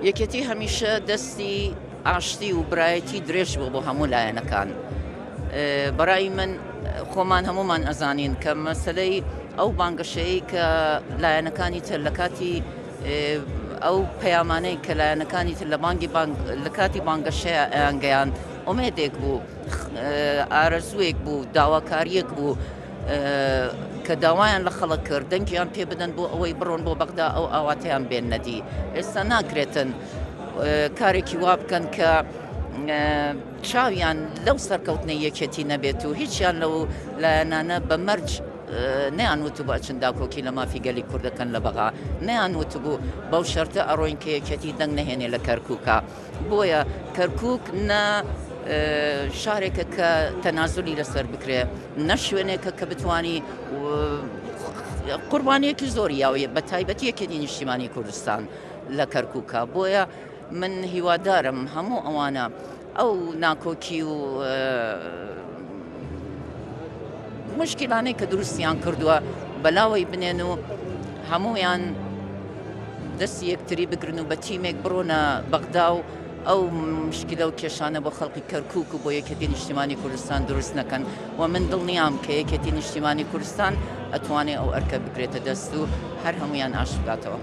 یەکێتی هەمیشە دەستی ئاشتی و برایەتی درێژ بوو بۆ هەموو لایەنەکان. بەڕای من خۆمان هەمومان ئەزانین کە مەسلەی ئەو بانگەشەیە کە لایەنەکانی تر لە کاتی ئەو پەیامانەی کە لایەنەکانی تر لە کاتی بانگەشەیە ئەیانگەیان ئومێدێک بوو، ئارەزوویەک بوو، داواکاریەک بوو کە داوایان لە خەڵک کرد دەنگیان پێ بدەن بۆ ئەوەی بڕۆن بۆ بەغدا ئەو ئاواتەیان بێن نەدی. ئێستا ناکرێتن کارێکی وا بکەن کە چاویان لەو سەرکەوتنەی یەکێتی نەبێت و هیچیان لەو لایەنانە بە مەرج نەیانوت بوو ئەچن داکۆکی لە مافی گەلی کوردەکەن لە بەغا، نەیانوت بوو بەو شەرتە ئەڕۆین کە یەکێتی دەنگ نەهێنێ لە کەرکووکە. بۆیە کەرکووک نە شارێکە کە تەنازولی لەسەر بکرێ، نە شوێنێکە کە بتوانی قوربانیەکی زۆری یاویە بە تایبەتی یەکێتی نیشتیمانی کوردستان لە کەرکووکە. بۆیە من هیوادارم هەموو ئەوانە ئەو ناکۆکی و مشکلانەی کە دروستیان کردووە بەلاوەی بنێن و هەموویان دەستی یەکتری بگرن و بە تیمێک بڕۆنە بەغدا و ئەو مشکلە و کێشانە بۆ خەڵکی کەرکووک و بۆ یەکێتی نیشتیمانی کوردستان دروست نەکەن و من دڵنیام کە یەکێتی نیشتیمانی کوردستان ئەتوانێت ئەو ئەرکە بگرێتە دەست و هەر هەمویان ئاش بکاتەوە.